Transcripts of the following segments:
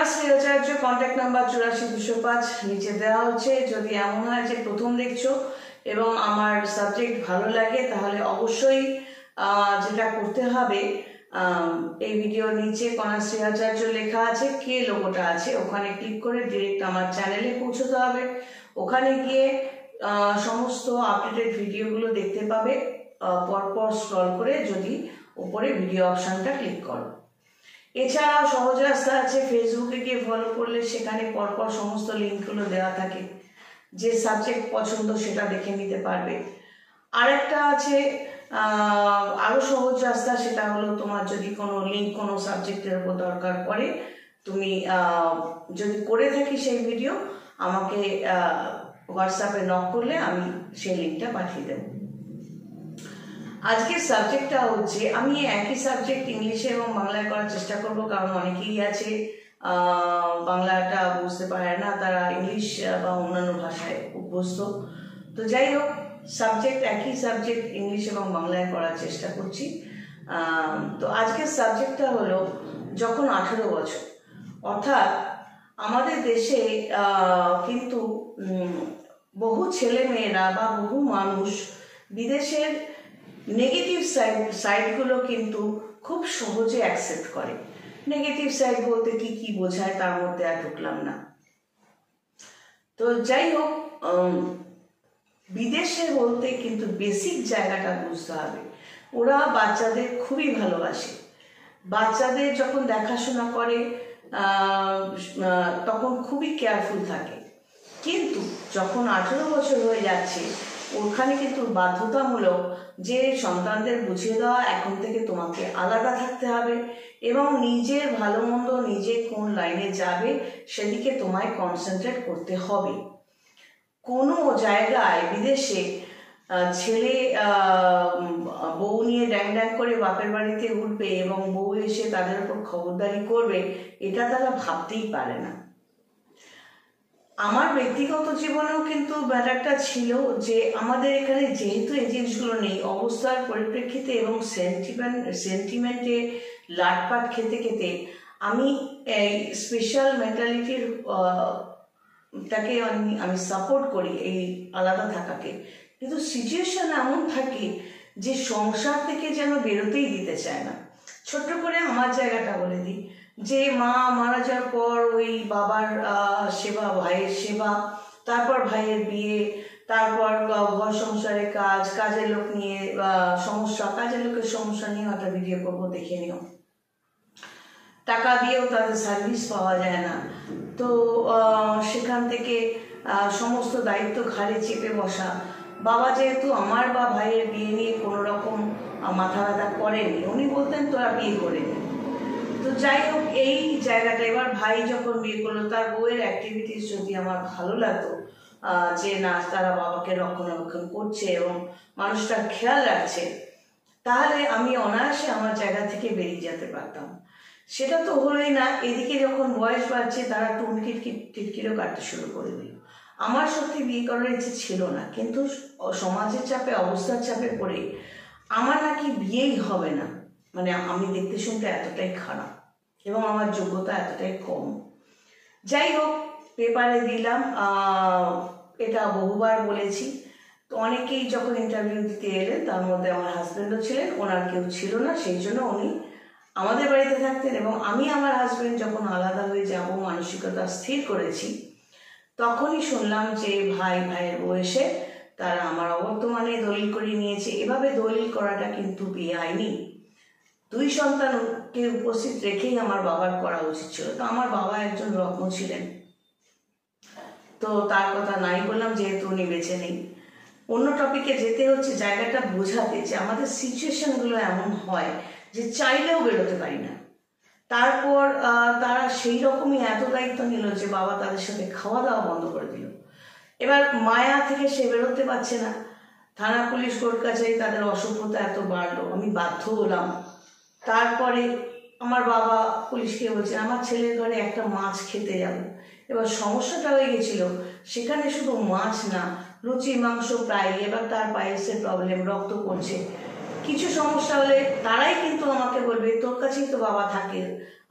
কন্যাশ্রী আচার্য contact number 84-205 নিচে দেওয়া হচ্ছে। যদি এমন হয় যে প্রথম দেখছো এবং আমার সাবজেক্ট ভালো লাগে তাহলে অবশ্যই যেটা করতে হবে, এই ভিডিওর নিচে কন্যাশ্রী আচার্য লেখা আছে, কে লোগোটা আছে, ওখানে ক্লিক করে ডিরেক্ট আমার চ্যানেলে পৌঁছতে হবে। ওখানে গিয়ে সমস্ত আপডেটেড ভিডিওগুলো দেখতে পাবে পরপর স্ক্রল করে, যদি উপরে ভিডিও অপশানটা ক্লিক করো। এছাড়াও সহজ রাস্তা আছে, ফেসবুকে গিয়ে ফলো করলে সেখানে পরপর সমস্ত লিঙ্কগুলো দেওয়া থাকে, যে সাবজেক্ট পছন্দ সেটা দেখে নিতে পারবে। আরেকটা আছে আরও সহজ রাস্তা, সেটা হলো তোমার যদি কোনো লিঙ্ক কোনো সাবজেক্টের উপর দরকার পড়ে, তুমি যদি করে থাকি সেই ভিডিও আমাকে হোয়াটসঅ্যাপে নক করলে আমি সেই লিঙ্কটা পাঠিয়ে দেবো। আজকের সাবজেক্টটা হচ্ছে, আমি একই সাবজেক্ট ইংলিশে এবং বাংলায় করার চেষ্টা করব, কারণ অনেকেই আছে বাংলাটা বুঝতে পারে না, তারা ইংলিশ বা অন্যান্য ভাষায় অভ্যস্ত। তো যাই হোক, সাবজেক্ট একই সাবজেক্ট ইংলিশ এবং বাংলায় করার চেষ্টা করছি। তো আজকের সাবজেক্টটা হলো যখন 18 বছর, অর্থাৎ আমাদের দেশে কিন্তু বহু ছেলে মেয়েরা বা বহু মানুষ বিদেশের নেগেটিভ সাইডগুলো কিন্তু খুব সহজে অ্যাকসেপ্ট করে। নেগেটিভ সাইড বলতে কি কি বোঝায় তার মধ্যে আর ঢুকলাম না। তো যাই হোক, বিদেশে বলতে কিন্তু বেসিক জায়গাটা বুঝতে হবে। ওরা বাচ্চাদের খুবই ভালোবাসে, বাচ্চাদের যখন দেখাশোনা করে তখন খুবই কেয়ারফুল থাকে। কিন্তু যখন 18 বছর হয়ে যাচ্ছে, ওখানে কিন্তু বাধ্যতামূলক যে সন্তানদের বুঝিয়ে দেওয়া, এখন থেকে তোমাকে আলাদা থাকতে হবে এবং নিজের ভালো মন্দ, নিজে কোন লাইনে যাবে সেদিকে তোমায় কনসেন্ট্রেট করতে হবে। কোনো জায়গায় বিদেশে ছেলে বউ নিয়ে ড্যাং ড্যাং করে বাপের বাড়িতে উঠবে এবং বউ এসে তাদের উপর খবরদারি করবে, এটা তারা ভাবতেই পারে না। আমার ব্যক্তিগত জীবনেও কিন্তু ব্যাপারটা ছিল যে আমাদের এখানে যেহেতু এই জিনিসগুলো নেই, অবস্থার পরিপ্রেক্ষিতে এবং সেন্টিমেন্টে লাটপাট খেতে খেতে আমি এই স্পেশাল মেন্টালিটির তাকে আমি সাপোর্ট করি, এই আলাদা থাকাকে। কিন্তু সিচুয়েশন এমন থাকে যে সংসার থেকে যেন বেরোতেই দিতে চায় না। ছোট্ট করে আমার জায়গাটা বলে দিই, যে মা মারা যাওয়ার পর ওই বাবার সেবা, ভাইয়ের সেবা, তারপর ভাইয়ের বিয়ে, তারপর ঘর সংসারে কাজ, কাজের লোক নিয়ে সমস্যা, কাজের লোকের সমস্যা নিয়ে একটা ভিডিও করবো, দেখে নিও। টাকা দিয়েও তাদের সার্ভিস পাওয়া যায় না, তো সেখান থেকে সমস্ত দায়িত্ব ঘাড়ে চেপে বসা। বাবা যেহেতু আমার বা ভাইয়ের বিয়ে নিয়ে কোনো রকম মাথা ব্যথা করেনি, উনি বলতেন তোরা বিয়ে করে নি। তো যাই হোক, এই জায়গাটা এবার ভাই যখন বিয়ে করলো, তার বউয়ের অ্যাক্টিভিটিস যদি আমার ভালো লাগতো, যে না তারা বাবাকে রক্ষণাবেক্ষণ করছে এবং মানুষটার খেয়াল রাখছে, তাহলে আমি অনায়াসে আমার জায়গা থেকে বেরিয়ে যেতে পারতাম। সেটা তো হলোই না। এদিকে যখন বয়স বাড়ছে, তারা টুনকিট টিটকিরও কাটতে শুরু করে দিল। আমার সত্যি বিয়ে করার ইচ্ছে ছিল না, কিন্তু সমাজের চাপে, অবস্থার চাপে পড়ে আমার নাকি বিয়েই হবে না। মানে আমি দেখতে শুনতে এতটাই খারাপ এবং আমার যোগ্যতা এতটাই কম। যাই হোক, পেপারে দিলাম, এটা বহুবার বলেছি। তো অনেকেই যখন ইন্টারভিউ দিতে এলেন, তার মধ্যে আমার হাজব্যান্ডও ছিলেন, ওনার কেউ ছিল না, সেই জন্য উনি আমাদের বাড়িতে থাকতেন। এবং আমি আমার হাজব্যান্ড যখন আলাদা হয়ে যাব মানসিকতা স্থির করেছি, তখনই শুনলাম যে ভাইয়ের বয়সে তারা আমার অবর্তমানে দলিল করে নিয়েছে। এভাবে দলিল করাটা কিন্তু বেআইনি। 2 সন্তানকে উপস্থিত রেখেই আমার বাবার করা উচিত ছিল। তো আমার বাবা একজন রত্ন ছিলেন, তো তার কথা নাই বললাম, যেহেতু উনি বেঁচে নেই। অন্য টপিকে যেতে হচ্ছে, জায়গাটা বোঝাতে যে আমাদের সিচুয়েশনগুলো এমন হয় যে চাইলেও বেরোতে পারি না। তারপর তারা সেই রকমই এত দায়িত্ব নিল যে বাবা তাদের সাথে খাওয়া দাওয়া বন্ধ করে দিল। এবার মায়া থেকে সে বেরোতে পারছে না, থানা পুলিশ কোর্ট কাছারি, তাদের অসভ্যতা এত বাড়লো, আমি বাধ্য হলাম। তারপরে আমার বাবা পুলিশকে বলছে আমার ছেলের ঘরে একটা মাছ খেতে যাব। এবার সমস্যাটা হয়ে গেছিল, সেখানে শুধু মাছ না, লুচি মাংস প্রায়। এবার তার পাইলসের প্রবলেম, রক্ত পড়ছে। কিছু সমস্যা হলে তারাই কিন্তু আমাকে বলবে তোর কাছেই তো বাবা থাকে,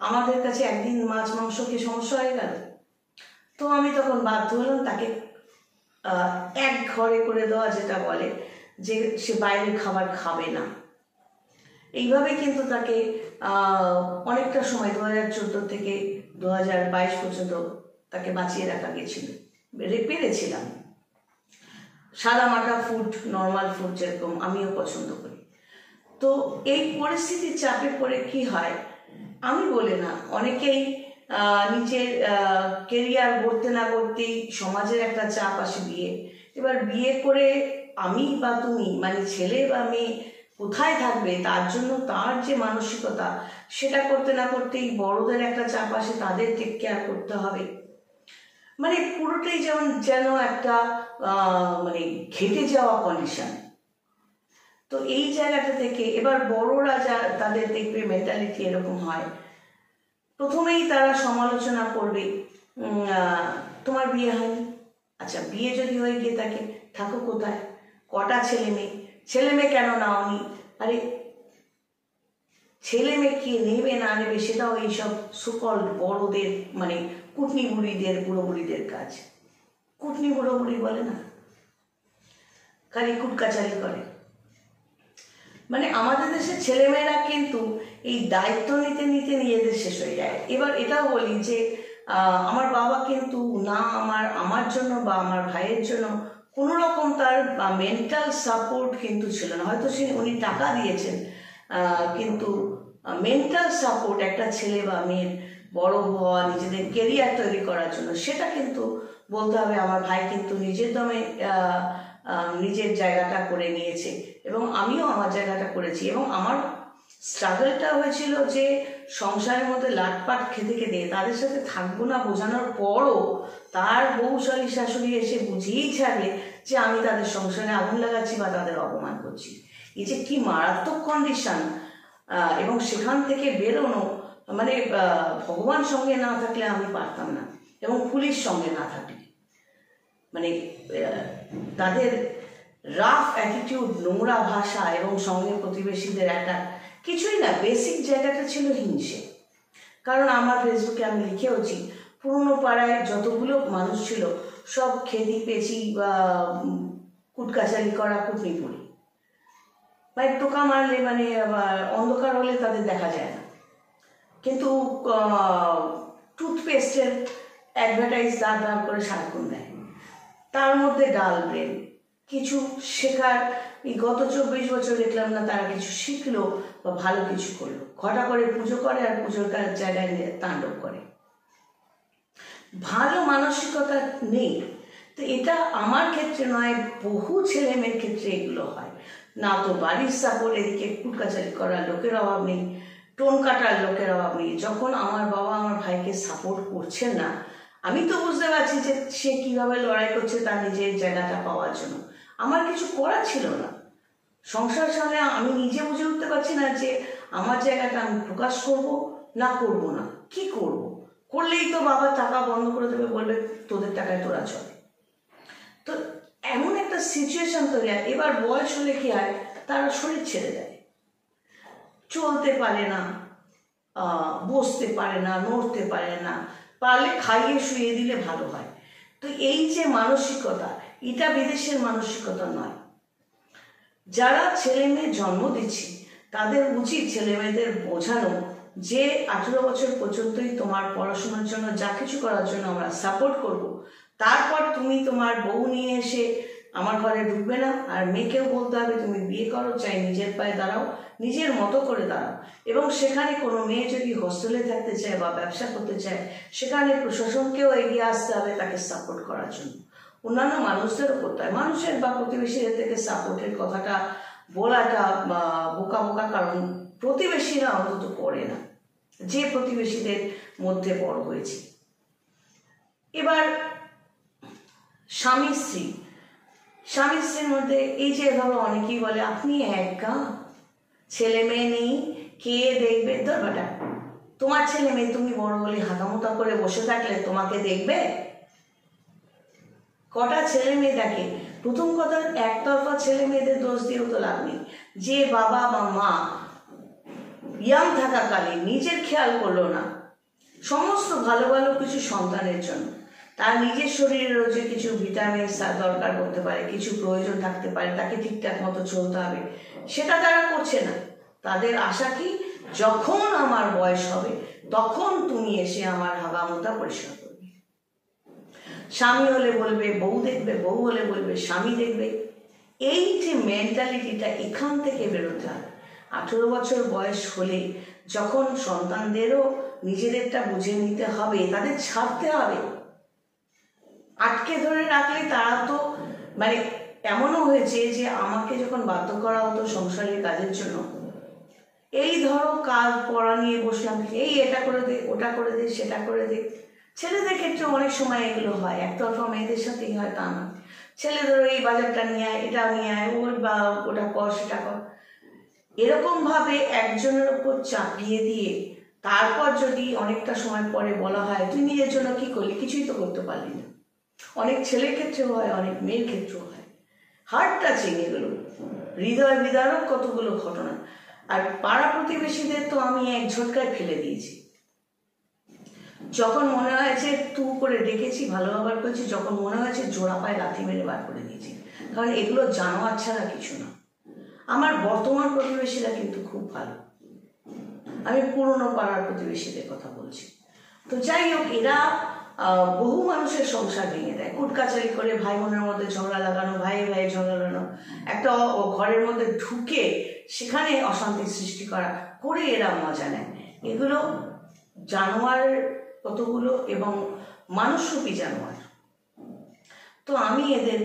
আমাদের কাছে একদিন মাছ মাংস খেয়ে সমস্যা হয়ে গেল। তো আমি তখন বাধ্য হলাম তাকে এক ঘরে করে দেওয়া, যেটা বলে যে সে বাইরের খাবার খাবে না। এইভাবে কিন্তু তাকে অনেকটা সময় 2014 থেকে 2022 পর্যন্ত তাকে বাঁচিয়ে রাখা গেছিল, পেরেছিলাম। সাদা মাটা ফুড, নর্মাল ফুড যেরকম আমিও পছন্দ করি। তো এই পরিস্থিতির চাপে পড়ে কি হয়, আমি বলে না, অনেকেই নিজের কেরিয়ার গড়তে না গড়তেই সমাজের একটা চাপ আসে বিয়ে। এবার বিয়ে করে আমি বা তুমি, মানে ছেলে বা মেয়ে কোথায় থাকবে, তার জন্য তার যে মানসিকতা, সেটা করতে না করতেই বড়দের একটা চাপ আসে, তাদের টেক কেয়ার করতে হবে। মানে পুরোটাই যেন একটা মানে ঘেটে যাওয়া কন্ডিশন। তো এই জায়গাটা থেকে এবার বড়রা যা তাদের দেখবে মেন্টালিটি এরকম হয়, প্রথমেই তারা সমালোচনা করবে, তোমার বিয়ে হয়নি, আচ্ছা বিয়ে যদি হয়ে গিয়ে থাকে থাকো কোথায়, কটা ছেলে মেয়ে কেন নাওনি, আরে ছেলে মেয়ে কে নেবে না নেবে সেটাও এইসব সুকল বড়দের, মানে কুটনি বুড়িদের, বুড়ো বুড়িদের কাজ। কুটনি বুড়ো বুড়ি বলে না, খালি কুটকাচারি করে। মানে আমাদের দেশের ছেলেমেয়েরা কিন্তু এই দায়িত্ব নিতে নিতে নিজেদের শেষ হয়ে যায়। এবার এটাও বলি যে আমার বাবা কিন্তু না আমার জন্য বা আমার ভাইয়ের জন্য কোনো রকম তার মেন্টাল সাপোর্ট কিন্তু ছিল না। হয়তো উনি টাকা দিয়েছেন, কিন্তু মেন্টাল সাপোর্ট একটা ছেলে বা মেয়ের বড় হওয়া, নিজেদের কেরিয়ার তৈরি করার জন্য, সেটা কিন্তু বলতে হবে আমার ভাই কিন্তু নিজের দমে নিজের জায়গাটা করে নিয়েছে, এবং আমিও আমার জায়গাটা করেছি। এবং আমার স্ট্রাগলটা হয়েছিল যে সংসারের মধ্যে লাটপাট খেতে খেতে তাদের সাথে থাকবো না বোঝানোর পরও তার বউশালী শাশুড়ি এসে বুঝিয়েই ছাড়লে যে আমি তাদের সংসারে আগুন লাগাচ্ছি বা তাদের অপমান করছি। এই যে কি মারাত্মক কন্ডিশন, এবং সেখান থেকে বেরোনো, মানে ভগবান সঙ্গে না থাকলে আমি পারতাম না, এবং পুলিশ সঙ্গে না থাকলে, মানে তাদের রাফ অ্যাটিটিউড, নোংরা ভাষা, এবং সঙ্গে প্রতিবেশীদের একটা কিছুই না, বেসিক জায়গাটা ছিল হিংসে। কারণ আমার ফেসবুকে আমি লিখেওছি, পুরনো পাড়ায় যতগুলো মানুষ ছিল সব খেদি পেঁচি বা কুটকাচারি করা কুটনিপুরি, মানে টোকা মারলে, মানে অন্ধকার হলে তাদের দেখা যায় না, কিন্তু টুথপেস্টের অ্যাডভার্টাইজ দাঁড় দাঁড় করে সারাক্ষণ দেয়, তার মধ্যে ডাল ব্রেন। কিছু শেখার, এই গত 24 বছর দেখলাম না তারা কিছু শিখলো বা ভালো কিছু করলো। ঘটা করে পুজো করে আর পুজোর জায়গায় তাণ্ডব করে, ভালো মানসিকতা নেই। তো এটা আমার ক্ষেত্রে নয়, বহু ছেলে মেয়ের ক্ষেত্রে এগুলো হয় না। তো বাড়ির সাপোর্ট, এদিকে কুটকাচারি করার লোকের অভাব নেই, টোন কাটার লোকের অভাব নেই। যখন আমার বাবা আমার ভাইকে সাপোর্ট করছেন না, আমি তো বুঝতে পারছি যে সে কিভাবে লড়াই করছে তার নিজের জায়গাটা পাওয়ার জন্য। আমার কিছু করার ছিল না, সংসার সামনে আমি নিজে বুঝে উঠতে পারছি না যে আমার জায়গাটা আমি প্রকাশ করব না করব না, কি করব। করলেই তো বাবা টাকা বন্ধ করে দেবে, বলবে তোদের টাকায় তোরা চল। তো এমন একটা সিচুয়েশন তৈরি হয়। এবার বয়স হলে কি হয়, তারা শরীর ছেড়ে দেয়, চলতে পারে না, বসতে পারে না, নড়তে পারে না, পারলে খাইয়ে শুয়ে দিলে ভালো হয়। তো এই যে মানসিকতা, এটা বিদেশের মানসিকতা নয়। যারা ছেলে মেয়ে জন্ম দিচ্ছে তাদের উচিত ছেলে মেয়েদের বোঝানো যে 18 বছর পর্যন্তই তোমার পড়াশোনার জন্য যা কিছু করার জন্য আমরা সাপোর্ট করব, তারপর তুমি তোমার বউ নিয়ে এসে আমার ঘরে ঢুকবে না। আর মেয়েকেও বলতে হবে তুমি বিয়ে করো, চাই নিজের পায়ে দাঁড়াও, নিজের মতো করে দাঁড়াও। এবং সেখানে কোনো মেয়ে যদি হোস্টেলে থাকতে চায় বা ব্যবসা করতে চায়, সেখানে প্রশাসনকেও এগিয়ে আসতে হবে তাকে সাপোর্ট করার জন্য। অন্যান্য মানুষদেরও করতে হয়, মানুষের বা প্রতিবেশীদের থেকে সাপোর্টের কথাটা বলাটা বোকা বোকা, কারণ প্রতিবেশীরা অন্তত করে না, যে প্রতিবেশীদের মধ্যে বড় হয়েছে। এবার স্বামী স্ত্রীর মধ্যে এই যে ধরো অনেকেই বলে আপনি একা, ছেলে মেয়ে নেই, কে দেখবে? ধরবাটা তোমার ছেলে মেয়ে, তুমি বড় বলে হাঁকামোতা করে বসে থাকলে তোমাকে দেখবে? কটা ছেলে মেয়ে দেখে? প্রথম কথা, একতরফা ছেলে মেয়েদের দোষ দিয়েও তো লাভ নেই। যে বাবা বা মা ইয়াং থাকাকালীন নিজের খেয়াল করলো না, সমস্ত ভালো ভালো কিছু সন্তানের জন্য। তার নিজের শরীরেরও যে কিছু ভিটামিন দরকার করতে পারে, কিছু প্রয়োজন থাকতে পারে, তাকে ঠিকঠাক মতো চলতে হবে, সেটা তারা করছে না। তাদের আশা কি, যখন আমার বয়স হবে তখন তুমি এসে আমার হাগামোতা পরিষ্কার করবে। স্বামী হলে বলবে বউ দেখবে, বউ হলে বলবে স্বামী দেখবে। এই যে মেন্টালিটিটা, এখান থেকে বেরোতে হবে। 18 বছর বয়স হলে যখন সন্তানদেরও নিজেদেরটা বুঝে নিতে হবে, তাদের ছাড়তে হবে। আটকে ধরে রাখলে তারা তো মানে এমনও হয়েছে যে আমাকে যখন বাধ্য করা হতো সংসারের কাজের জন্য, এই ধরো কাজ পড়া নিয়ে বসলাম, এই এটা করে দে, ওটা করে দে, সেটা করে দে। ছেলেদের ক্ষেত্রে অনেক সময় এগুলো হয়, একতরফা মেয়েদের সাথেই হয় তা না। ছেলে ধরো এই বাজারটা নিয়ে আয়, এটা নিয়ে আয়, ওর বা ওটা কর, সেটা কর, এরকম ভাবে একজনের উপর চাপিয়ে দিয়ে তারপর যদি অনেকটা সময় পরে বলা হয় তুই নিজের জন্য কি করলি, কিছুই তো করতে পারলি না। অনেক ছেলের ক্ষেত্রেও হয়, অনেক মেয়ের ক্ষেত্রেও হয়। হার্ট টাচিং এগুলো, হৃদয় বিদারক কতগুলো ঘটনা। আর পাড়া প্রতিবেশীদের তো আমি এক ঝটকায় ফেলে দিয়েছি। যখন মনে হয়েছে তু করে ডেকেছি, ভালো ব্যবহার করেছি, যখন মনে হয়েছে জোড়া পায়ে লাথি মেরে বার করে দিয়েছি। কারণ এগুলো জানোয়ার ছাড়া কিছু না। আমার বর্তমান প্রতিবেশীরা কিন্তু খুব ভালো, আমি পুরনো পাড়ার প্রতিবেশীদের কথা বলছি। তো যাই হোক, এরা বহু মানুষের সংসার ভেঙে দেয়, কোর্ট কাচারি করে, ভাই বোনের মধ্যে ঝগড়া লাগানো, ভাই ভাই ঝগড়া লাগানো, একটা ঘরের মধ্যে ঢুকে সেখানে অশান্তি সৃষ্টি করা করে এরা মজা নেয়। এগুলো জানোয়ার কতগুলো, এবং মানুষরূপী জানোয়ার। তো আমি এদের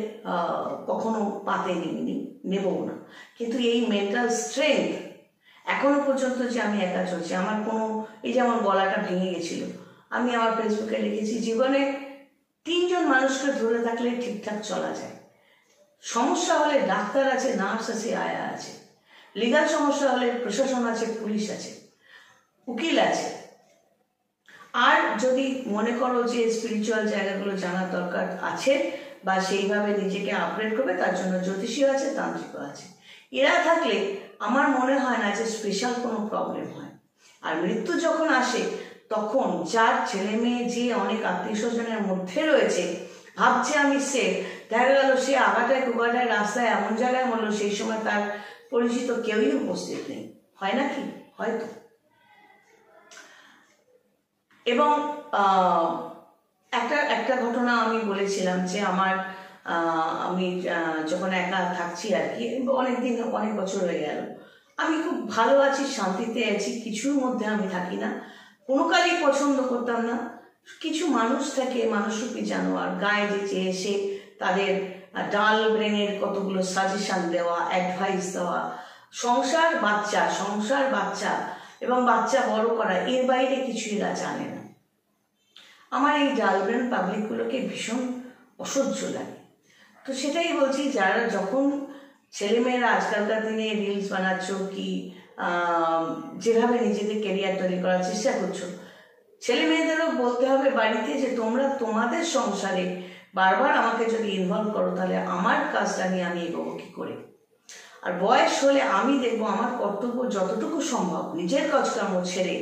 কখনো পাতে নিইনি, নেবও না। কিন্তু এই মেন্টাল স্ট্রেংথ এখনো পর্যন্ত যে আমি একা চলছি, আমার কোনো, এই যেমন গলাটা ভেঙে গেছিল, আমি আমার ফেসবুকে লিখেছি জীবনে 3 জন মানুষকে ধরে থাকলে ঠিকঠাক চলা যায়। সমস্যা হলে ডাক্তার আছে, নার্স আছে, আয়া আছে। লিগাল সমস্যা হলে প্রশাসন আছে, পুলিশ আছে, উকিল আছে। আর যদি মনে করো যে স্পিরিচুয়াল জায়গাগুলো জানার দরকার আছে বা সেইভাবে নিজেকে আপগ্রেড করবে, তার জন্য জ্যোতিষী আছে, তান্ত্রিকও আছে। এরা থাকলে আমার মনে হয় না যে স্পেশাল কোনো প্রবলেম হয়। আর মৃত্যু যখন আসে তখন যার ছেলে মেয়ে যে অনেক আত্মীয় স্বজনের মধ্যে রয়েছে, ভাবছে আমি সেফ, দেখা গেল সে আগাটায় কুগাটায় রাস্তায় এমন জায়গায় মরলো, সেই সময় তার পরিচিত কেউই উপস্থিত নেই। হয় নাকি? হয়তো। এবং একটা ঘটনা আমি বলেছিলাম যে আমার আমি যখন একা থাকছি আর কি, অনেকদিন, অনেক বছর হয়ে গেল, আমি খুব ভালো আছি, শান্তিতে আছি, কিছুর মধ্যে আমি থাকি না, কোনো কাজই পছন্দ করতাম না। কিছু মানুষ থাকে, মানুষরূপী জানোয়ার, গায়ে যেচে এসে তাদের ডাল ব্রেনের কতগুলো সাজেশন দেওয়া, অ্যাডভাইস দেওয়া, সংসার বাচ্চা এবং বাচ্চা বড় করা, এর বাইরে কিছু এরা জানে না। আমার এই ডালব্রেন পাবলিকগুলোকে ভীষণ অসহ্য লাগে। তো সেটাই বলছি, যারা যখন ছেলেমেয়েরা আজকালকার দিনে রিলস বানাচ্ছ কি যেভাবে নিজেদের কেরিয়ার তৈরি করার চেষ্টা করছো, ছেলে মেয়েদেরও বলতে হবে বাড়িতে যে তোমরা তোমাদের সংসারে বারবার আমাকে যদি ইনভলভ করো, তাহলে আমার কাজটা নিয়ে আমি এগোবো কি করে। আর বয়স হলে আমি দেখবো আমার কর্তব্য যতটুকু সম্ভব নিজের কাজকর্ম ছেড়ে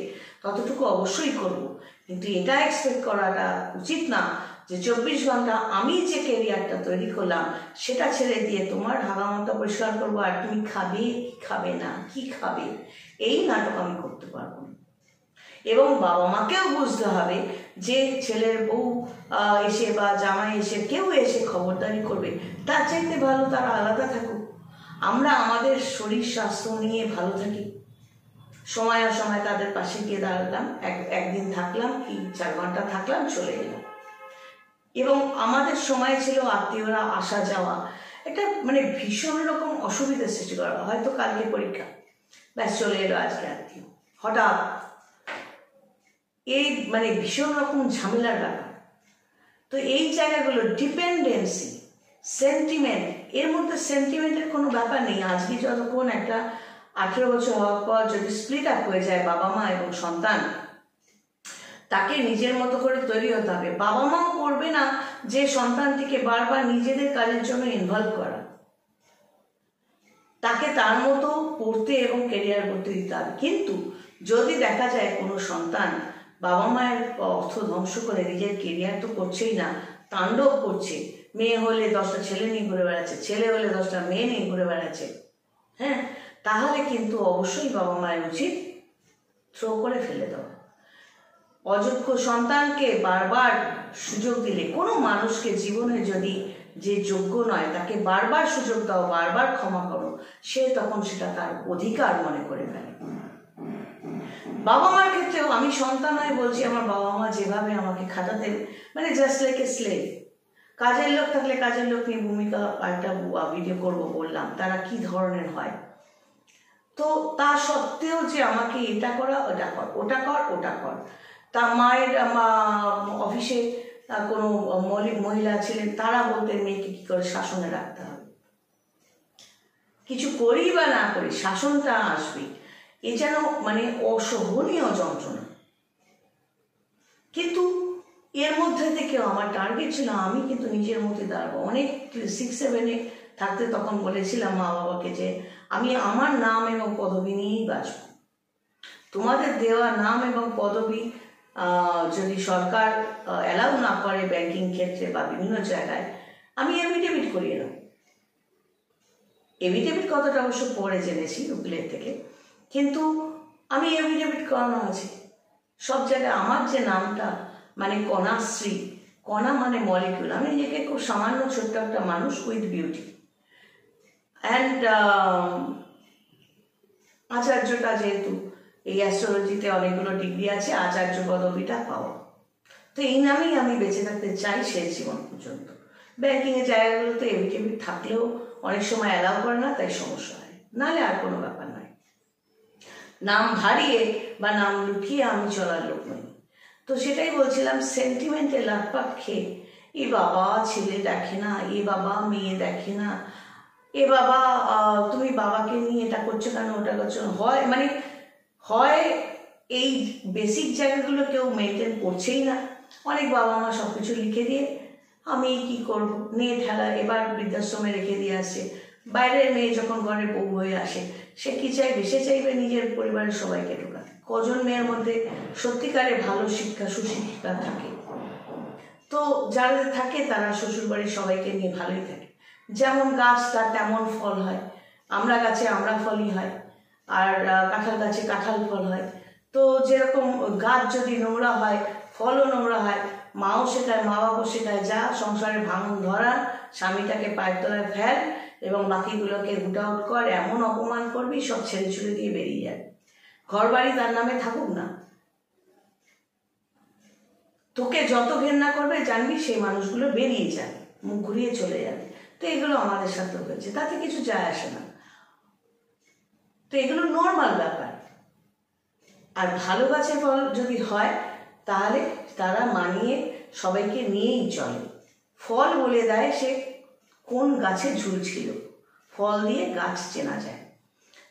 ততটুকু অবশ্যই করব। কিন্তু এটা এক্সপেক্ট করাটা উচিত না যে 24 ঘন্টা আমি যে কেরিয়ারটা তৈরি করলাম সেটা ছেড়ে দিয়ে তোমার হাগামতা পরিষ্কার করবো, আর তুমি খাবে কি খাবে না, কি খাবে, এই নাটক আমি করতে পারবো না। এবং বাবা মাকেও বুঝতে হবে যে ছেলের বউ এসে বা জামাই এসে কেউ এসে খবরদারি করবে, তার চাইতে ভালো তারা আলাদা থাকুক। আমরা আমাদের শরীর স্বাস্থ্য নিয়ে ভালো থাকি, সময় অসময় তাদের পাশে গিয়ে দাঁড়ালাম, একদিন থাকলাম কি 4 ঘন্টা থাকলাম, চলে এলাম। এবং আমাদের সময় ছিল আত্মীয়রা আসা যাওয়া, একটা মানে ভীষণ রকম অসুবিধা সৃষ্টি করা। হয়তো কালকে পরীক্ষা, ব্যাস চলে এলো আজকে আত্মীয়, হঠাৎ এই মানে ভীষণ রকম ঝামেলার ব্যাপার। তো এই জায়গাগুলো ডিপেন্ডেন্সি, সেন্টিমেন্ট, এর মধ্যে সেন্টিমেন্টের কোনো ব্যাপার নেই। আজকে যতক্ষণ একটা 18 বছর হওয়ার পর যদি স্প্লিট আপ হয়ে যায় বাবা মা এবং সন্তান, তাকে নিজের মতো করে তৈরি হতে হবে। বাবা মাও করবে না যে সন্তানটিকে বারবার নিজেদের কাজের জন্য ইনভলভ করা। তাকে তার মতো পড়তে এবং কেরিয়ার করতে দিতে হবে। কিন্তু যদি দেখা যায় কোনো সন্তান বাবা মায়ের অর্থ ধ্বংস করে নিজের কেরিয়ার তো করছেই না, তাণ্ডব করছে, মেয়ে হলে 10টা ছেলে নিয়ে ঘুরে বেড়াচ্ছে, ছেলে হলে 10টা মেয়ে নিয়ে ঘুরে বেড়াচ্ছে, হ্যাঁ, তাহলে কিন্তু অবশ্যই বাবা মায়ের উচিত থ্রো করে ফেলে দেওয়া। অযোগ্য সন্তানকে বারবার সুযোগ দিলে, কোনো মানুষকে জীবনে যদি যে যোগ্য নয় তাকে বারবার সুযোগ দাও, বারবার ক্ষমা করো, সে তখন সেটা তার অধিকার মনে করে ফেলে। বাবা মার ক্ষেত্রেও আমি সন্তান হয়ে বলছি, আমার বাবা মা যেভাবে আমাকে খাটাতেন, মানে জাস্ট লাইক এ স্লেভ। কাজের লোক থাকলে কাজের লোক নিয়ে ভূমিকা একটা ভিডিও করবো বললাম, তারা কি ধরনের হয়। তো তা সত্ত্বেও যে আমাকে এটা করা, ওটা কর, ওটা কর, ওটা কর। তা মায়ের অফিসে কোনো মহিলা ছিলেন, তারা বলতেন মেয়েকে কি করে শাসনে রাখতে হবে, কিছু করি বা না করি শাসনটা আসবে। এ যেন মানে অসহনীয় যন্ত্রণা। কিন্তু এর মধ্যে থেকেও আমার টার্গেট ছিল আমি কিন্তু নিজের মধ্যে দাঁড়াবো। অনেক 6-7-এ থাকতে তখন বলেছিলাম মা বাবাকে যে আমি আমার নাম এবং পদবি নিয়েই বাঁচব। তোমাদের দেওয়া নাম এবং পদবি যদি সরকার অ্যালাউ না করে ব্যাংকিং ক্ষেত্রে বা বিভিন্ন জায়গায়, আমি এফিডেভিট করিয়ে নেব। এফিডেভিট কথাটা অবশ্য পরে জেনেছি উকিলের থেকে, কিন্তু আমি এফিডেভিট করানো আছে সব জায়গায়। আমার যে নামটা মানে কণাশ্রী, কণা মানে মলিকিউল, আমি নিজেকে খুব সামান্য ছোট্ট একটা মানুষ উইথ বিউটি। অ্যান্ড আচার্যটা যেহেতু এই অ্যাস্ট্রোলজিতে অনেকগুলো ডিগ্রি আছে, আচার্য পদবিটা পাওয়া, তো এই নামেই আমি বেঁচে থাকতে চাই শেষ জীবন পর্যন্ত। ব্যাংকিংয়ের জায়গাগুলোতে এফিডেভিট থাকলেও অনেক সময় অ্যালাউ করে না, তাই সমস্যা হয়, নাহলে আর কোনো ব্যাপার নয়। নাম ভারিয়ে বা নাম লুকিয়ে আমি চলার লোক নই। তো সেটাই বলছিলাম, সেন্টিমেন্টে লাটপাট খেয়ে এ বাবা ছেলে দেখে না, এ বাবা মেয়ে দেখে না, এ বাবা তুমি বাবাকে নিয়ে এটা করছো কেন, ওটা করছো না, হয় মানে হয় এই বেসিক জায়গাগুলো কেউ মেনটেন করছেই না। অনেক বাবা মা সব কিছু লিখে দিয়ে আমি কি করব নিয়ে ঠেলা, এবার বৃদ্ধাশ্রমে রেখে দিয়ে আসছে। বাইরের মেয়ে যখন ঘরে বউ হয়ে আসে, সে কি চাইবে, সে চাইবে নিজের পরিবারের সবাইকে ঢোকাতে। কজন মেয়ের মধ্যে সত্যিকারে ভালো শিক্ষা সুশিক্ষা থাকে, তো যারা থাকে তারা শ্বশুরবাড়ির সবাইকে নিয়ে ভালোই থাকে। যেমন গাছ তার তেমন ফল হয়, আমরা গাছে আমরা ফলই হয়, আর কাঁঠাল গাছে কাঁঠাল ফল হয়। তো যেরকম গাছ যদি নোংরা হয়, ফলও নোংরা হয়। মাও শেখায়, মা বাবাও শেখায়, যা সংসারে ভাঙন ধরা, স্বামীটাকে পায়ের তলায় ফেল এবং বাকিগুলোকে রুট আউট কর, এমন অপমান করবি সব ছেড়ে ছুড়ে দিয়ে বেরিয়ে যাবে। ঘর বাড়ি তার নামে থাকুক না, তোকে যত ঘেন্না করবে জানবি সেই মানুষগুলো বেরিয়ে যাবে, মুখ ঘুরিয়ে চলে যাবে। তো এগুলো আমাদের সাথে হয়েছে, তাতে কিছু যায় আসে না, তো এগুলো নর্মাল ব্যাপার। আর ভালো গাছের ফল যদি হয় তাহলে তারা মানিয়ে সবাইকে নিয়েই চলে। ফল বলে দেয় সে কোন গাছে ঝুলছিল, ফল দিয়ে গাছ চেনা যায়।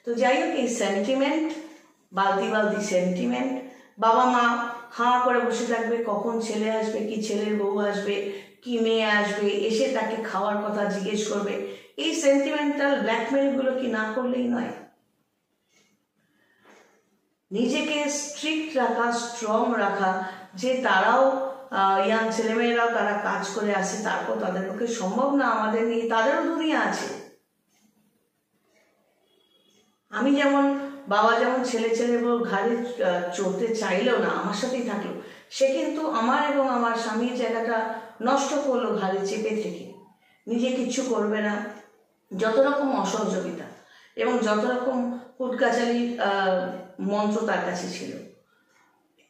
তো যাই হোক, এই সেন্টিমেন্ট, বালতি বালতি সেন্টিমেন্ট, বাবা মা হাঁ করে বসে থাকবে কখন ছেলে আসবে, কি ছেলের বউ আসবে, কি মেয়ে আসবে, এসে তাকে খাওয়ার কথা জিজ্ঞেস করবে। এই সেন্টিমেন্টাল ব্ল্যাকমেলগুলো কি না করলেই নয়? নিজেকে স্ট্রিক্ট রাখা, স্ট্রং রাখা, যে তারাও ইয়াং ছেলেমেয়েরাও তারা কাজ করে আসে, তারপর তাদের পক্ষে সম্ভব না আমাদের নিয়ে, তাদেরও দুনিয়া আছে। আমি যেমন বাবা যেমন ছেলে ঘাড়ে চড়তে চাইলেও না, আমার সাথেই থাকলো, সে কিন্তু আমার এবং আমার স্বামীর জায়গাটা নষ্ট করলো ঘাড়ে চেপে থেকে। নিজে কিচ্ছু করবে না, যত রকম অসহযোগিতা এবং যত রকম কুটকাচালি মন্ত্র তার কাছে ছিল।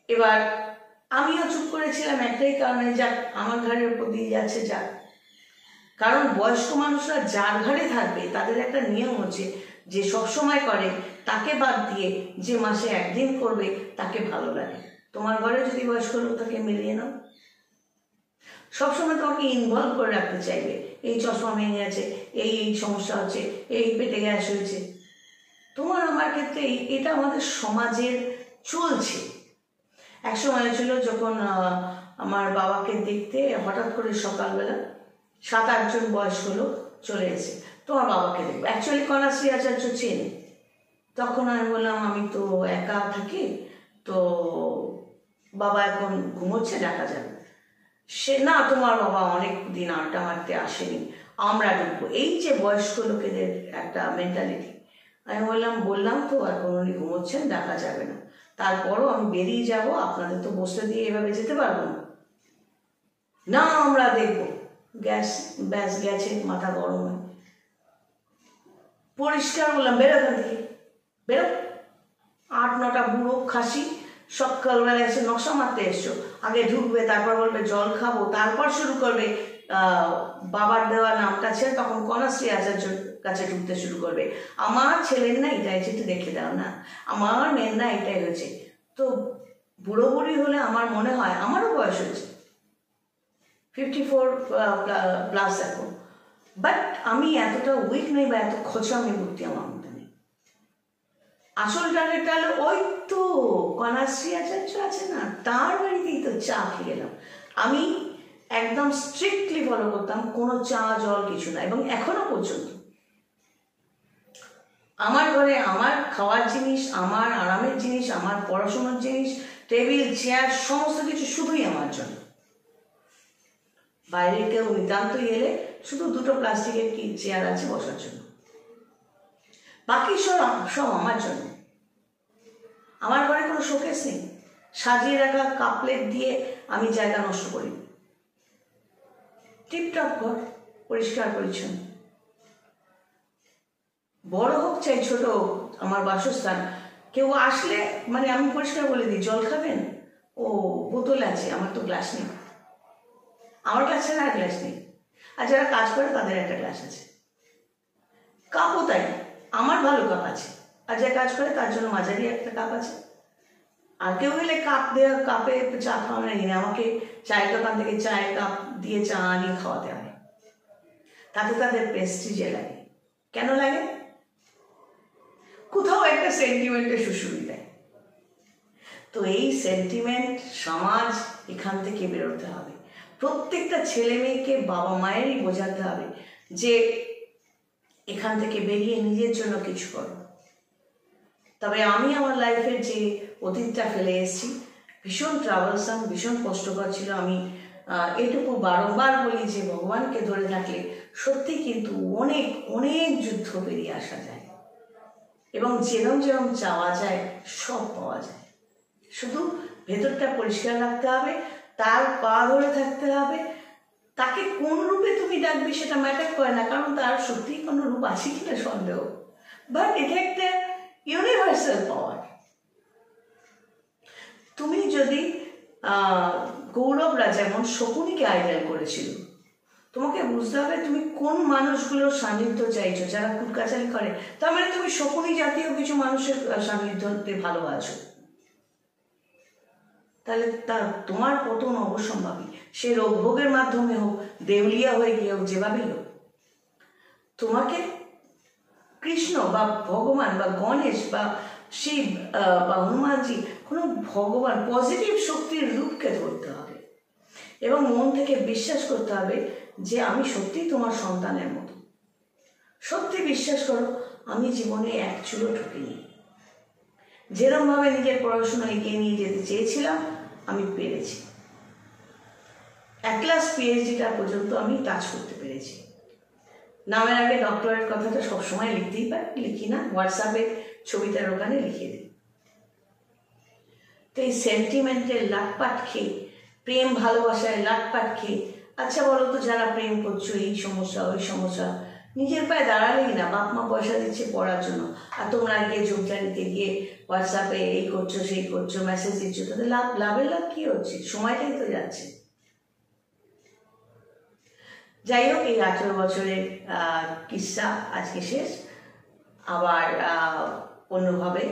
এবার আমিও চুপ করেছিলাম একটাই কারণে, যাক আমার ঘাড়ের উপর দিয়ে যাচ্ছে যাক। কারণ বয়স্ক মানুষরা যার ঘাড়ে থাকবে তাদের একটা নিয়ম হচ্ছে যে সবসময় করে তাকে বাদ দিয়ে যে মাসে একদিন করবে তাকে ভালো লাগে। তোমার ঘরে যদি বয়স্ক লোক তাকে মিলিয়ে নাও, সবসময় তোমাকে ইনভলভ করে রাখতে চাইবে। এই চশমা ভেঙে আছে, এই সমস্যা হচ্ছে, এই পেটে গ্যাস হয়েছে। তোমার আমার ক্ষেত্রে এটা আমাদের সমাজের চলছে। এক সময় ছিল যখন আমার বাবাকে দেখতে হঠাৎ করে সকালবেলা 7-8 জন বয়স্ক লোক চলে এসে, তোমার বাবাকে দেখবো। অ্যাকচুয়ালি কন্যাশ্রী আচার্য চেনে। তখন আমি বললাম আমি তো একা থাকি, তো বাবা এখন ঘুমোচ্ছে, ডাকা যাবে। সে না, তোমার বাবা অনেক দিন আড্ডা মারতে আসেনি, আমরা ঢুকবো। এই যে বয়স্ক লোকেদের একটা মেন্টালিটি। আমি বললাম তো এখন উনি ঘুমোচ্ছেন, ডাকা যাবে না। তারপরও আমি বেরিয়ে যাব, আপনাদের তো বসতে দিয়ে এভাবে যেতে পারবো না। না আমরা দেখবো। ব্যাস গেছে, মাথা গরম হয়। পরিষ্কার বললাম বেরো এখান থেকে, বেরো। 8-9টা বুড়ো খাসি সকালবেলা এসে নকশা মারতে এসছো। আগে ঢুকবে, তারপর বলবে জল খাবো, তারপর শুরু করবে বাবার দেওয়া নামটা ছেড়ে তখন কন্যাশ্রী আচার্যর কাছে ঢুকতে শুরু করবে। আমার ছেলের না এটাই হচ্ছে, একটু দেখে দাও না, আমার মেয়ের না এটাই হচ্ছে। তো বুড়ো বুড়ি হলে আমার মনে হয়, আমারও বয়স হয়েছে 54+ এখন, বাট আমি এতটা উইক নেই বা এত খোঁচামি বুদ্ধি আমার মধ্যে নেই। আসল টার্গেটটা হলো ওই তো কন্যাশ্রী আচার্য আছে না, তার বাড়িতেই তো চা খেয়ে গেলাম। আমি একদম স্ট্রিক্টলি ফলো করতাম, কোনো চা জল কিছু না। এবং এখনো পর্যন্ত আমার ঘরে আমার খাওয়ার জিনিস, আমার আরামের জিনিস, আমার পড়াশোনার জিনিস, টেবিল চেয়ার সমস্ত কিছু শুধুই আমার জন্য। বাইরে কেউ নিতান্তই এলে শুধু 2টো প্লাস্টিকের কি চেয়ার আছে বসার জন্য, বাকি সব আমার জন্য। আমার ঘরে কোনো শোকেস নেই, সাজিয়ে রাখা কাপলেট দিয়ে আমি জায়গা নষ্ট করি। টিপটপ ঘর, পরিষ্কার পরিচ্ছন্ন। বড় হোক চাই ছোট হোক আমার বাসস্থান, কেউ আসলে মানে আমি পরিষ্কার বলে দিই জল খাবেন, ও বোতল আছে, আমার তো গ্লাস নেই। আমার কাছে না গ্লাস নেই, আর যারা কাজ করে তাদের একটা গ্লাস আছে। কাপও তাই, আমার ভালো কাপ আছে, আর যারা কাজ করে তার জন্য মাঝারি একটা কাপ আছে। আর কেউ এলে কাপ দেওয়া, কাপে চা খাওয়ানো নেই, আমাকে চায়ের দোকান থেকে চায়ের কাপ দিয়ে চা আনিয়ে খাওয়াতে হবে। তাতে তাদের প্রেস্টিজে লাগে। কেন লাগে? কোথাও একটা সেন্টিমেন্টের সুশুরি দেয়। তো এই সেন্টিমেন্ট সমাজ এখান থেকে বেরোতে হবে। প্রত্যেকটা ছেলে মেয়েকে বাবা মায়েরই বোঝাতে হবে যে এখান থেকে বেরিয়ে নিজের জন্য কিছু করো। তবে আমি আমার লাইফের যে অতীতটা ফেলে এসেছি, ভীষণ ট্রাভেলসাম, ভীষণ কষ্টকর ছিল। আমি এটুকু বারংবার বলি যে ভগবানকে ধরে থাকলে সত্যি কিন্তু অনেক অনেক যুদ্ধ পেরিয়ে আসা যায়, এবং যেরম যেরম চাওয়া যায় সব পাওয়া যায়। শুধু ভেতরটা পরিষ্কার রাখতে হবে, তার পা ধরে থাকতে হবে। তাকে কোন রূপে তুমি ডাকবে সেটা ম্যাটার করে না, কারণ তার সত্যিই কোনো রূপ আছে কিনা সন্দেহ, বাট এটা একটা ইউনিভার্সাল পাওয়ার। তুমি যদি কৌরবরা যেমন শকুনিকে আইডল করেছিল, তোমাকে বুঝতে হবে তুমি কোন মানুষগুলোর সান্নিধ্য চাইছো, যারা কুটকাচারি করে। তার মানে তুমি শকুনি জাতীয় কিছু মানুষের সান্নিধ্যতে ভালোবাসো, তাহলে তোমার পতন অবশ্যম্ভাবী। সে রোগ ভোগের মাধ্যমে হোক, দেউলিয়া হয়ে গিয়ে হোক, যেভাবেই হোক, তোমাকে কৃষ্ণ বা ভগবান বা গণেশ বা শিব বা হনুমানজি, কোনো ভগবান পজিটিভ শক্তির রূপকে ধরতে হবে এবং মন থেকে বিশ্বাস করতে হবে যে আমি সত্যিই তোমার সন্তানের মতো। সত্যি বিশ্বাস করো, আমি জীবনে এক চুলো ঠকিনি। যেরমভাবে নিজের পড়াশোনা এগিয়ে নিয়ে যেতে চেয়েছিলাম আমি পেরেছি। 1 ক্লাস পিএইচডিটা পর্যন্ত আমি টাচ করতে পেরেছি। নামের আগে ডক্টরেট কথাটা সবসময় লিখতেই পারি, লিখি না, হোয়াটসঅ্যাপে ছবিটার ওখানে লিখিয়ে দিই। তো এই সেন্টিমেন্টের লাটপাট খেয়ে, প্রেম ভালোবাসায় লাটপাট খেয়ে, আচ্ছা বলো তো যারা প্রেম করছো, এই সমস্যা ওই সমস্যা, নিজের পায়ে দাঁড়ালেই না, বাপ মা পয়সা দিচ্ছে পড়ার জন্য, আর তোমরা গিয়ে ঝোপঝাড়িতে গিয়ে হোয়াটসঅ্যাপে এই করছো সেই করছো, মেসেজ দিচ্ছ, তাদের লাভের লাভ কি হচ্ছে? সময়টাই তো যাচ্ছে। যাই হোক, এই 18 বছরের কিস্সা আজকে শেষ। আবার অন্যভাবে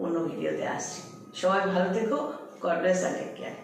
অন্য ভিডিওতে আসছি। সবাই ভালো থেকো। God bless, take care.